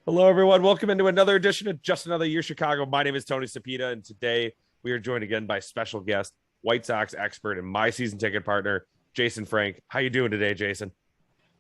Hello, everyone. Welcome into another edition of Just Another Year Chicago. My name is Tony Sapita, and today we are joined again by special guest, White Sox expert and my season ticket partner, Jason Frank. How you doing today, Jason?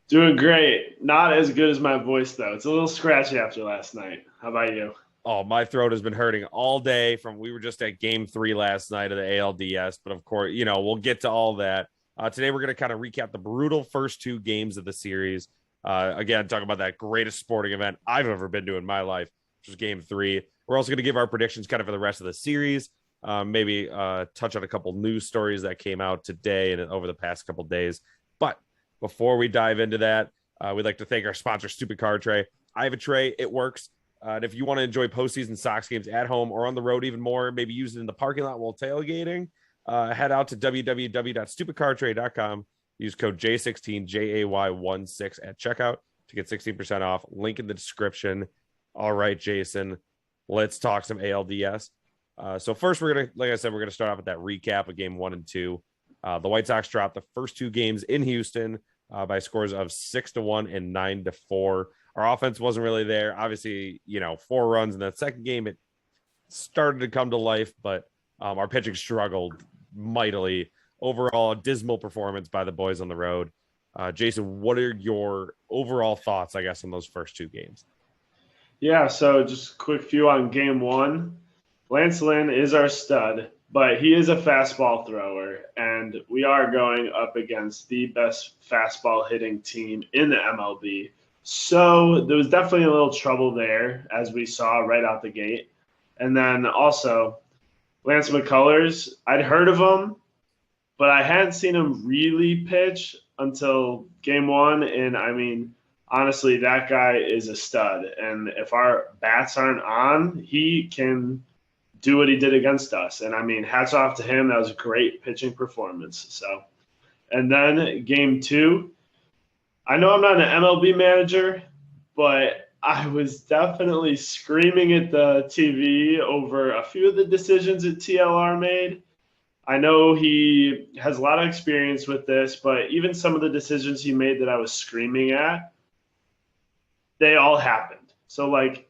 Doing great. Not as good as my voice, though. It's a little scratchy after last night. How about you? Oh, my throat has been hurting all day we were just at game 3 last night of the ALDS, but of course, we'll get to all that. Today, we're going to kind of recap the brutal first 2 games of the series. Again, talk about that greatest sporting event I've ever been to in my life, which was game 3. We're also going to give our predictions kind of for the rest of the series. Maybe touch on a couple news stories that came out today and over the past couple days. But before we dive into that, we'd like to thank our sponsor, Stupid Card Tray. I have a tray. It works. And if you want to enjoy postseason Sox games at home or on the road even more, maybe use it in the parking lot while tailgating, head out to www.stupidcardtray.com. Use code JAYCTony, JAY16 at checkout to get 16% off. Link in the description. All right, Jason, let's talk some ALDS. So first, we're going to, like I said, we're going to start off with that recap of game 1 and 2. The White Sox dropped the first 2 games in Houston by scores of 6-1 and 9-4. Our offense wasn't really there. Obviously, 4 runs in that second game. It started to come to life, but our pitching struggled mightily. Overall, a dismal performance by the boys on the road. Jason, what are your overall thoughts, I guess, on those first 2 games? Yeah, so just a quick few on game 1. Lance Lynn is our stud, but he is a fastball thrower, and we are going up against the best fastball hitting team in the MLB. So there was definitely a little trouble there, as we saw right out the gate. And then also, Lance Mccullers, I'd heard of him, but I hadn't seen him really pitch until game 1. And I mean, honestly, that guy is a stud. And if our bats aren't on, he can do what he did against us. And I mean, hats off to him. That was a great pitching performance. So, and then game 2, I know I'm not an MLB manager, but I was definitely screaming at the TV over a few of the decisions that TLR made. I know he has a lot of experience with this, but even some of the decisions he made that I was screaming at, they all happened. So like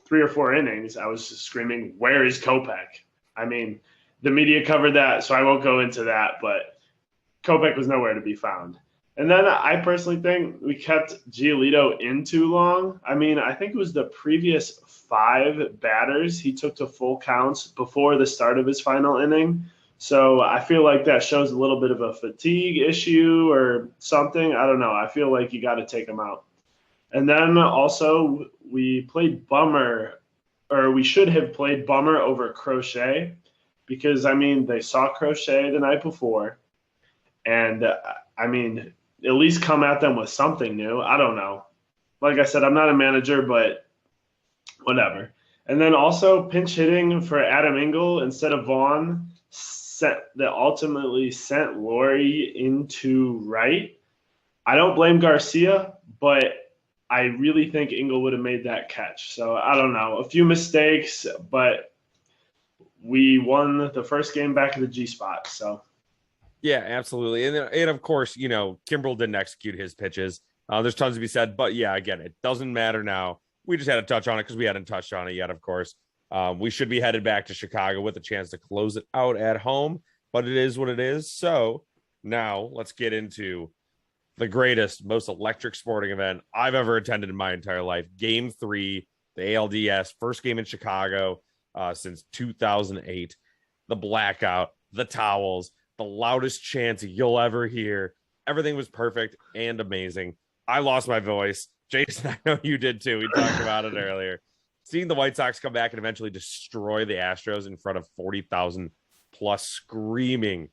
3 or 4 innings, I was just screaming, "Where is Kopech?" I mean, the media covered that, so I won't go into that, but Kopech was nowhere to be found. And then I personally think we kept Giolito in too long. I mean, I think it was the previous 5 batters he took to full counts before the start of his final inning. So I feel like that shows a little bit of a fatigue issue or something. I don't know. I feel like you got to take him out. And then also we played Bummer, or we should have played Bummer over Crochet, because, I mean, they saw Crochet the night before. And, I mean, at least come at them with something new. I don't know. Like I said, I'm not a manager, but whatever. And then also pinch hitting for Adam Engel instead of Vaughn that ultimately sent Laurie into right. I don't blame Garcia, but I really think Engel would have made that catch. So I don't know. A few mistakes, but we won the first game back at the G spot. So Yeah, absolutely. And of course, Kimbrel didn't execute his pitches. There's tons to be said, but yeah, again, it doesn't matter now. We just had to touch on it because we hadn't touched on it yet, of course. We should be headed back to Chicago with a chance to close it out at home, but it is what it is. So now let's get into the greatest, most electric sporting event I've ever attended in my entire life. Game 3, the ALDS, first game in Chicago since 2008. The blackout, the towels, the loudest chants you'll ever hear. Everything was perfect and amazing. I lost my voice. Jason, I know you did too. We talked about it earlier. Seeing the White Sox come back and eventually destroy the Astros in front of 40,000 plus screaming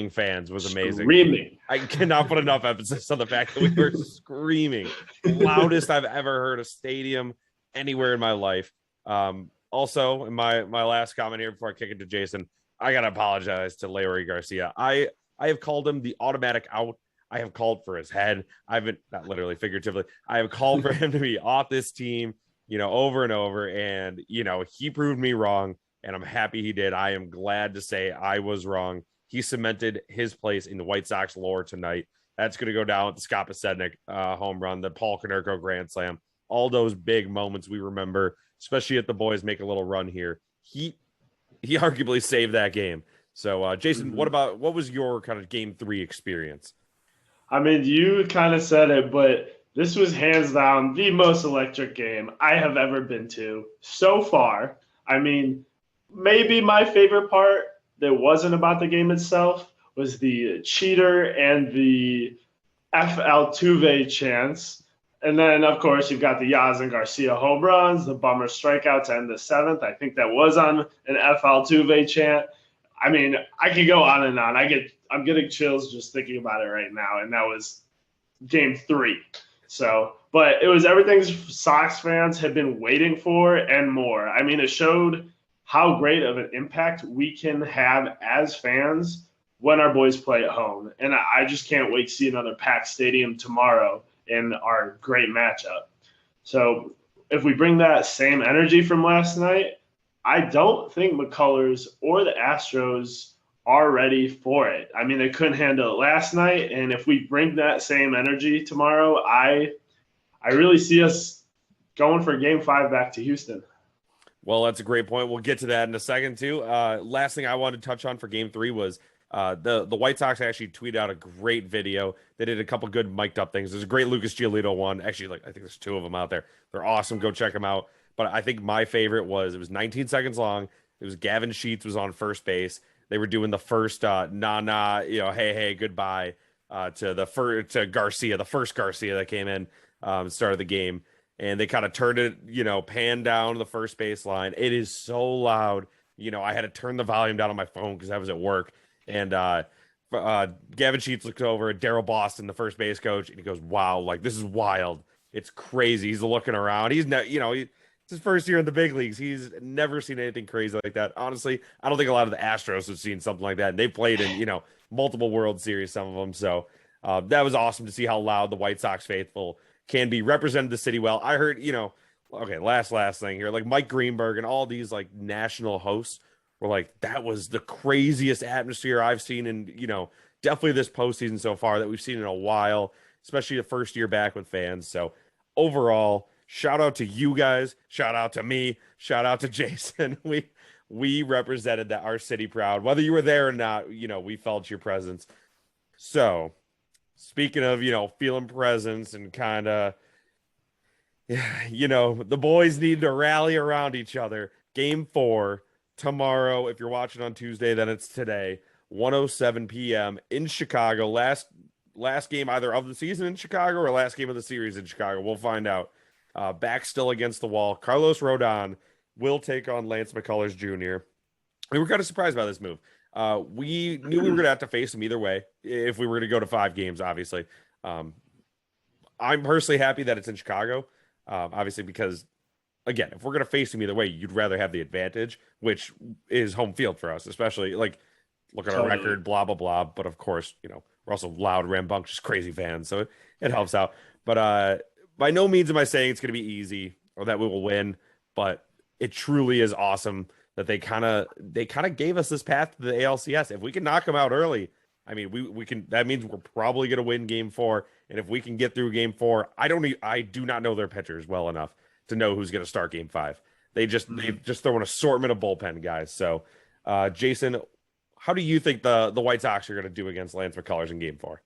fans was amazing. Screaming. I cannot put enough emphasis on the fact that we were screaming. Loudest I've ever heard a stadium anywhere in my life. Also, in my last comment here before I kick it to Jason, I got to apologize to Leury Garcia. I have called him the automatic out. I have called for his head. I've been, not literally, figuratively, I have called for him to be off this team, over and over. And, he proved me wrong, and I'm happy he did. I am glad to say I was wrong. He cemented his place in the White Sox lore tonight. That's going to go down with the Scott Pasednik home run, the Paul Konerko grand slam, all those big moments we remember, especially if the boys make a little run here. He arguably saved that game. So, Jason, what was your kind of game 3 experience? I mean, you kind of said it, but this was hands down the most electric game I have ever been to so far. I mean, maybe my favorite part that wasn't about the game itself was the cheater and the F. Altuve chants. And then, of course, you've got the Yaz and Garcia home runs, the bummer strikeout to end the 7th. I think that was on an F. Altuve chant. I mean, I could go on and on. I'm getting chills just thinking about it right now. And that was game 3. So, but it was everything Sox fans had been waiting for and more. I mean, it showed how great of an impact we can have as fans when our boys play at home. And I just can't wait to see another packed stadium tomorrow in our great matchup. So if we bring that same energy from last night, I don't think Mccullers or the Astros are ready for it. I mean, they couldn't handle it last night. And if we bring that same energy tomorrow, I really see us going for game 5 back to Houston. Well, that's a great point. We'll get to that in a second, too. Last thing I wanted to touch on for game 3 was the White Sox actually tweeted out a great video. They did a couple good mic'd up things. There's a great Lucas Giolito one. Actually, I think there's 2 of them out there. They're awesome. Go check them out. But I think my favorite was, it was 19 seconds long. It was Gavin Sheets was on first base. They were doing the first hey, goodbye to Garcia, the first Garcia that came in, started the game. And they kind of turned it, pan down the first base line. It is so loud. I had to turn the volume down on my phone because I was at work. And Gavin Sheets looks over at Daryl Boston, the first base coach, and he goes, "Wow, this is wild. It's crazy." He's looking around. He's it's his first year in the big leagues. He's never seen anything crazy like that. Honestly, I don't think a lot of the Astros have seen something like that. And they played in, multiple World Series, some of them. So that was awesome to see how loud the White Sox faithful can be, represented the city well. I heard, okay, last thing here, Mike Greenberg and all these national hosts were that was the craziest atmosphere I've seen in, definitely this postseason so far that we've seen in a while, especially the first year back with fans. So overall, shout out to you guys, shout out to me, shout out to Jason. We represented our city proud, whether you were there or not. We felt your presence. So speaking of, feeling presence and kind of, the boys need to rally around each other. Game 4 tomorrow. If you're watching on Tuesday, then it's today, 1:07 p.m. in Chicago. Last game either of the season in Chicago or last game of the series in Chicago. We'll find out. Back still against the wall. Carlos Rodon will take on Lance McCullers Jr. We were kind of surprised by this move. We knew we were going to have to face him either way if we were going to go to 5 games, obviously. I'm personally happy that it's in Chicago, obviously, because, again, if we're going to face him either way, you'd rather have the advantage, which is home field for us, especially, look at our record, blah, blah, blah. But, of course, we're also loud, rambunctious, crazy fans, so it helps out. But by no means am I saying it's going to be easy or that we will win, but it truly is awesome that they kind of gave us this path to the ALCS. If we can knock them out early, I mean, we can. That means we're probably going to win game 4. And if we can get through game 4, I do not know their pitchers well enough to know who's going to start game 5. They've just throw an assortment of bullpen guys. So, Jason, how do you think the White Sox are going to do against Lance McCullers in game 4?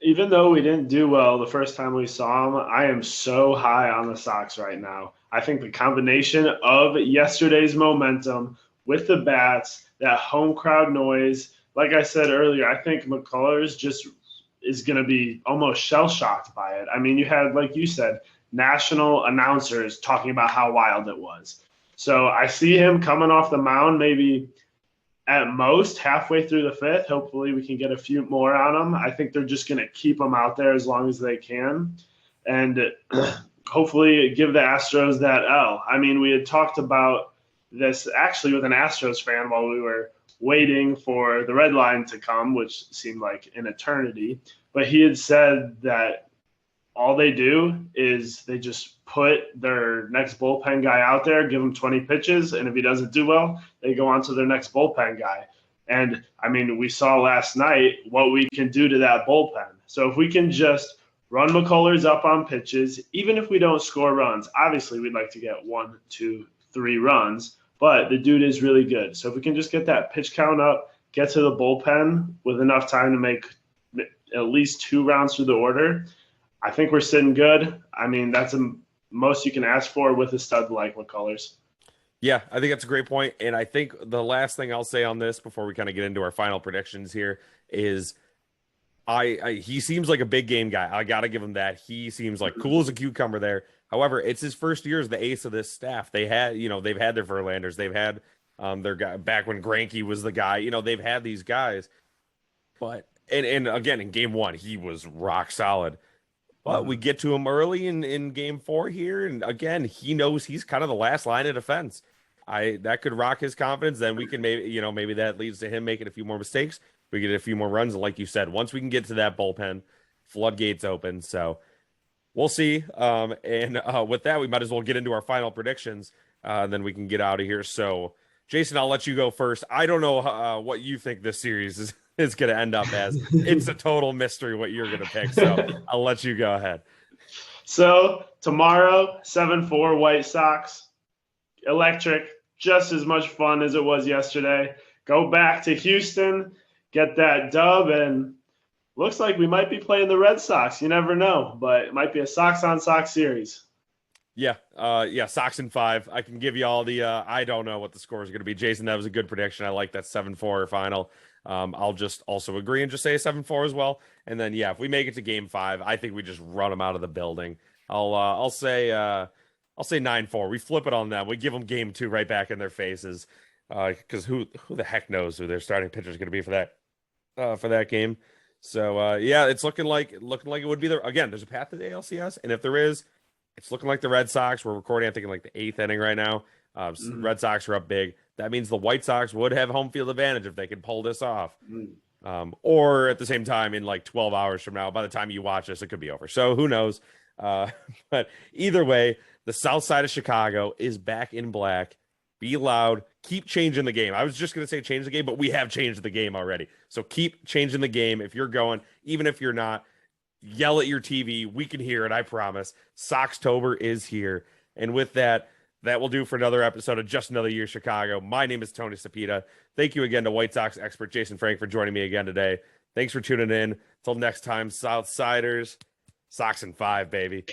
Even though we didn't do well the first time we saw him, I am so high on the Sox right now. I think the combination of yesterday's momentum with the bats, that home crowd noise, like I said earlier, I think McCullers just is going to be almost shell-shocked by it. I mean, you had, like you said, national announcers talking about how wild it was. So I see him coming off the mound maybe at most halfway through the 5th. Hopefully we can get a few more on him. I think they're just going to keep him out there as long as they can. And hopefully give the Astros that L. I mean, we had talked about this actually with an Astros fan while we were waiting for the red line to come, which seemed like an eternity. But he had said that all they do is they just put their next bullpen guy out there, give him 20 pitches, and if he doesn't do well, they go on to their next bullpen guy. And, I mean, we saw last night what we can do to that bullpen. So if we can just run Mccullers up on pitches, even if we don't score runs. Obviously, we'd like to get 1, 2, 3 runs, but the dude is really good. So if we can just get that pitch count up, get to the bullpen with enough time to make at least 2 rounds through the order, I think we're sitting good. I mean, that's the most you can ask for with a stud like Mccullers. Yeah, I think that's a great point. And I think the last thing I'll say on this before we kind of get into our final predictions here is he seems like a big game guy. I got to give him that. He seems like cool as a cucumber there. However, it's his first year as the ace of this staff. They've had their Verlanders. They've had their guy back when Greinke was the guy. They've had these guys. But and again, in game 1, he was rock solid. But we get to him early in game 4 here, and again, he knows he's kind of the last line of defense. That could rock his confidence. Then we can maybe that leads to him making a few more mistakes. We get a few more runs, and like you said, once we can get to that bullpen, floodgates open. So we'll see. And with that, we might as well get into our final predictions. Then we can get out of here. So, Jason, I'll let you go first. I don't know what you think this series is going to end up as. It's a total mystery what you're going to pick. So I'll let you go ahead. So tomorrow, 7-4 White Sox. Electric, just as much fun as it was yesterday. Go back to Houston, get that dub, and looks like we might be playing the Red Sox. You never know, but it might be a Sox-on-Sox series. Yeah, Sox in 5. I can give you all the I don't know what the score is going to be. Jason, that was a good prediction. I like that 7-4 final. I'll just also agree and just say a 7-4 as well. And then, if we make it to game 5, I think we just run them out of the building. I'll say 9-4. We flip it on them. We give them game 2 right back in their faces. Because who the heck knows who their starting pitcher is going to be for that game. So it's looking like it would be again. There's a path to the ALCS, and if there is, it's looking like the Red Sox. We're recording, I think, in like the 8th inning right now. Red Sox are up big. That means the White Sox would have home field advantage if they could pull this off. Or at the same time, in like 12 hours from now, by the time you watch this, it could be over. So who knows? But either way, the south side of Chicago is back in black. Be loud. Keep changing the game. I was just going to say change the game, but we have changed the game already. So keep changing the game. If you're going, even if you're not, yell at your TV. We can hear it, I promise. Soxtober is here. And with that, that will do for another episode of Just Another Year Chicago. My name is Tony Sapita. Thank you again to White Sox expert Jason Frank for joining me again today. Thanks for tuning in. Until next time, Southsiders, Sox in 5, baby.